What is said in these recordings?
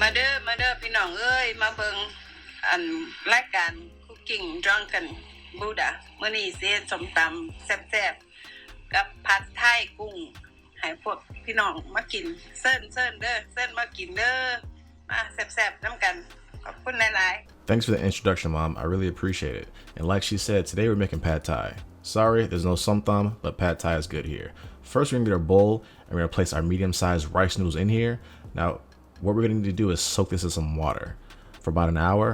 มาเด้อพี่น้องเอ้ยมาเบิ่งอันรายการ Cooking Drunkn บูดามื้อนี้สิเฮ็ดส้มตำแซ่บๆกับผัดไทยกุ้งให้พวกพี่น้องมากินเซิ้นเด้อเซิ้นมากินเด้อมาแซ่บๆนํกันขอบคุณหลายๆ Thanks for the introduction, Mom. I really appreciate it. And like she said, today we're making pad thai. Sorry, there's no somtam, but pad thai is good here. First, we're gonna get our bowl and we're gonna place our medium-sized rice noodles in here. Now, what we're gonna need to do is soak this in some water for about an hour.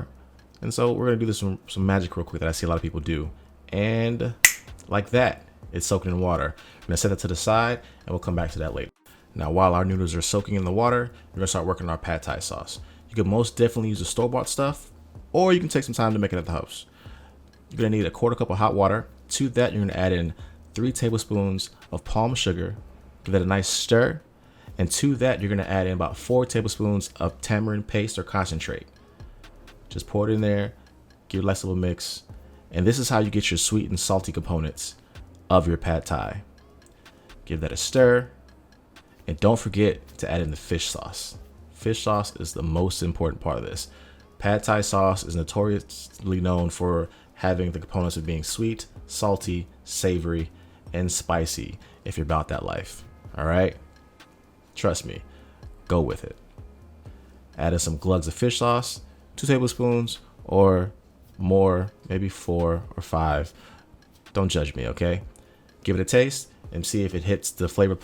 And so we're gonna do this some magic real quick that I see a lot of people do. And like that, it's soaking in water. I'm gonna set that to the side and we'll come back to that later. Now, while our noodles are soaking in the water, we're gonna start working on our pad thai sauce. You can most definitely use the store-bought stuff, or you can take some time to make it at the house. You're gonna need a quarter cup of hot water. To that, you're gonna add in 3 tablespoons of palm sugar. Give that a nice stir. And to that, you're gonna add in about 4 tablespoons of tamarind paste or concentrate. Just pour it in there, give it a nice little mix. And this is how you get your sweet and salty components of your pad thai. Give that a stir. And don't forget to add in the fish sauce. Fish sauce is the most important part of this. Pad thai sauce is notoriously known for having the components of being sweet, salty, savory, and spicy if you're about that life. All right? Trust me, go with it. Add in some glugs of fish sauce, 2 tablespoons or more, maybe 4 or 5. Don't judge me, okay? Give it a taste and see if it hits the flavor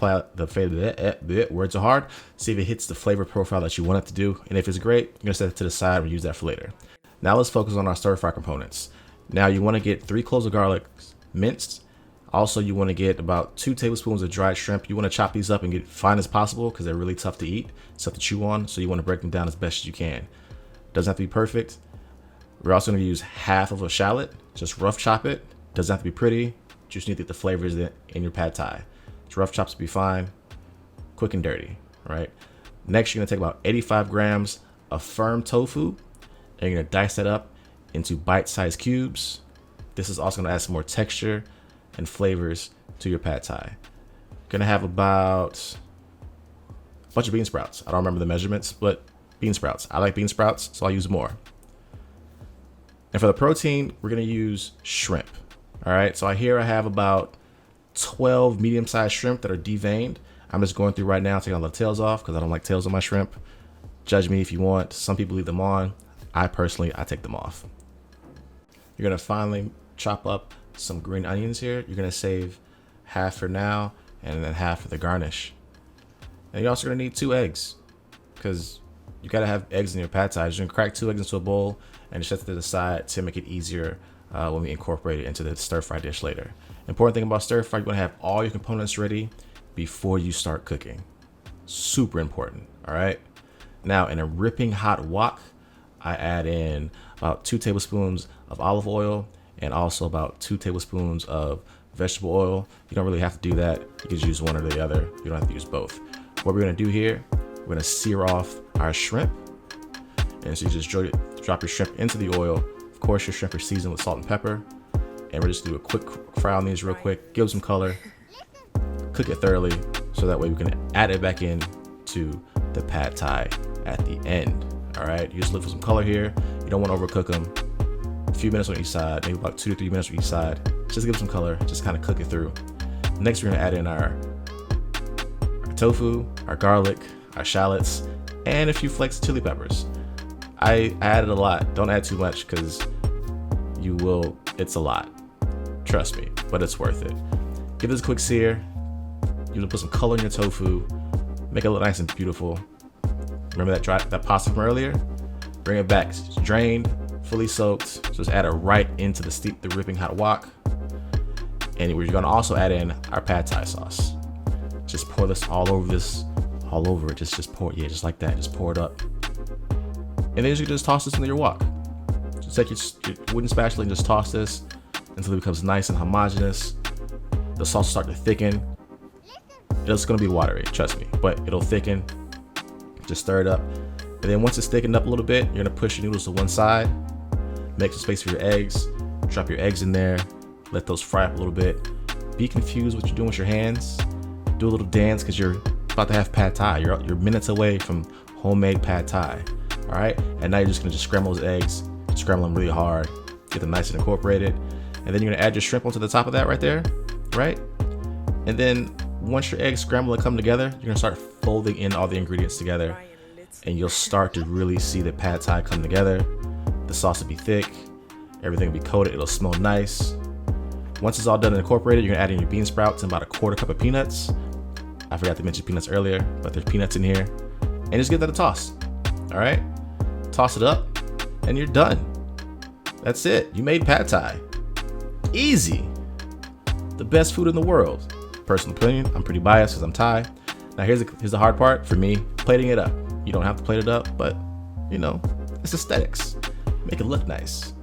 words are hard. See if it hits the flavor profile that you want it to do. And if it's great, you're gonna set it to the side and use that for later. Now let's focus on our stir fry components. Now you wanna get 3 cloves of garlic minced. Also, you wanna get about 2 tablespoons of dried shrimp. You wanna chop these up and get fine as possible because they're really tough to eat, tough to chew on. So you wanna break them down as best as you can. Doesn't have to be perfect. We're also gonna use half of a shallot, just rough chop it. Doesn't have to be pretty. Just need to get the flavors in your pad thai. So rough chops will be fine, quick and dirty, right? Next, you're gonna take about 85 grams of firm tofu, and you're gonna dice that up into bite-sized cubes. This is also gonna add some more texture and flavors to your pad thai. Gonna have about a bunch of bean sprouts. I don't remember the measurements, but bean sprouts. I like bean sprouts, so I'll use more. And for the protein, we're gonna use shrimp. All right, so I have about 12 medium-sized shrimp that are deveined. I'm just going through right now, taking all the tails off because I don't like tails on my shrimp. Judge me if you want. Some people leave them on. I take them off. You're gonna finally chop up some green onions here. You're gonna save half for now and then half for the garnish. And you're also gonna need 2 eggs because you gotta have eggs in your pad thai. You're gonna crack 2 eggs into a bowl and just set it to the side to make it easier when we incorporate it into the stir fry dish later. Important thing about stir fry, you want to have all your components ready before you start cooking. Super important. All right. Now in a ripping hot wok, I add in about 2 tablespoons of olive oil and also about 2 tablespoons of vegetable oil. You don't really have to do that. You can just use one or the other. You don't have to use both. What we're going to do here, we're going to sear off our shrimp. And so you just drop your shrimp into the oil. Of course, your shrimp are seasoned with salt and pepper. And we're just do a quick fry on these real quick, give them some color, cook it thoroughly, so that way we can add it back in to the pad thai at the end. All right, you just look for some color here. You don't want to overcook them. A few minutes on each side, maybe about 2 to 3 minutes on each side. Just to give them some color, just kind of cook it through. Next, we're gonna add in our tofu, our garlic, our shallots, and a few flakes of chili peppers. I added a lot. Don't add too much because it's a lot. Trust me, but it's worth it. Give this a quick sear. You can put some color in your tofu, make it look nice and beautiful. Remember that pasta from earlier? Bring it back. It's drained, fully soaked. Just add it right into the ripping hot wok. And we're gonna also add in our pad thai sauce. Just pour this all over it. Just pour it, yeah, just like that. Just pour it up. And then you can just toss this into your wok. Just take your wooden spatula and just toss this until it becomes nice and homogeneous. The sauce will start to thicken. It's gonna be watery, trust me, but it'll thicken. Just stir it up. And then once it's thickened up a little bit, you're gonna push your noodles to one side, make some space for your eggs, drop your eggs in there, let those fry up a little bit. Be confused what you're doing with your hands. Do a little dance because you're about to have pad thai. You're minutes away from homemade pad thai. All right, and now you're just gonna scramble those eggs, scramble them really hard, get them nice and incorporated, and then you're gonna add your shrimp onto the top of that right there, right? And then once your eggs scramble and come together, you're gonna start folding in all the ingredients together, and you'll start to really see the pad thai come together. The sauce will be thick, everything will be coated, it'll smell nice. Once it's all done and incorporated, you're gonna add in your bean sprouts and about a quarter cup of peanuts. I forgot to mention peanuts earlier, but there's peanuts in here. And just give that a toss. All right, toss it up, and you're done. That's it. You made pad thai. Easy. The best food in the world. Personal opinion, I'm pretty biased because I'm Thai. Now here's the hard part for me, plating it up. You don't have to plate it up, but you know, it's aesthetics. Make it look nice.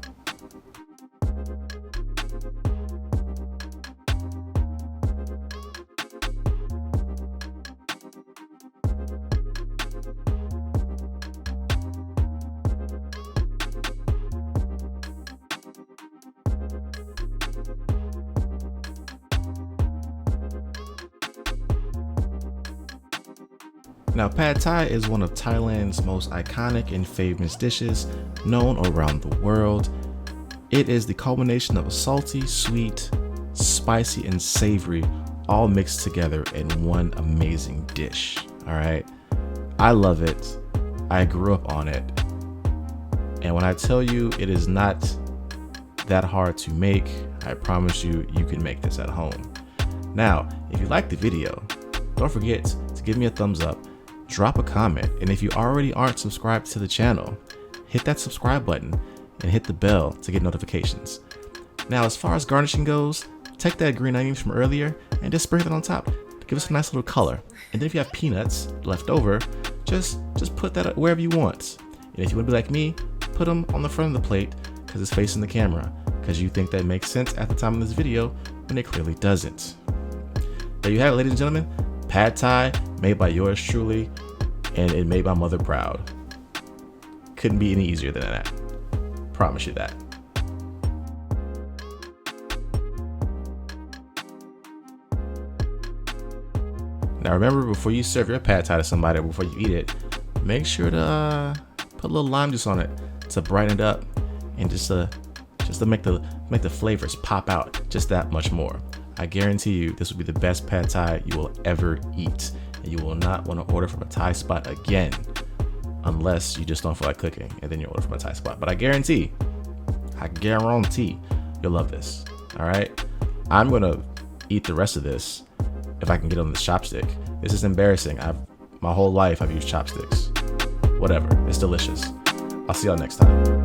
Now, pad thai is one of Thailand's most iconic and famous dishes, known around the world. It is the culmination of a salty, sweet, spicy, and savory, all mixed together in one amazing dish. All right, I love it. I grew up on it. And when I tell you it is not that hard to make, I promise you, you can make this at home. Now, if you like the video, don't forget to give me a thumbs up, drop a comment, and if you already aren't subscribed to the channel, hit that subscribe button and hit the bell to get notifications. Now, as far as garnishing goes, take that green onions from earlier and just sprinkle it on top to give us a nice little color. And then if you have peanuts left over, just put that wherever you want. And if you want to be like me, put them on the front of the plate because it's facing the camera, because you think that makes sense at the time of this video when it clearly doesn't. There you have it, ladies and gentlemen. Pad thai made by yours truly, and it made my mother proud. Couldn't be any easier than that. Promise you that. Now remember, before you serve your pad thai to somebody, before you eat it, make sure to put a little lime juice on it to brighten it up, and just to make the flavors pop out just that much more. I guarantee you this will be the best pad thai you will ever eat, and you will not want to order from a Thai spot again unless you just don't feel like cooking, and then you order from a Thai spot. But I guarantee you'll love this. All right, I'm gonna eat the rest of this if I can get on this chopstick. This is embarrassing. My whole life I've used chopsticks. Whatever, it's delicious. I'll see y'all next time.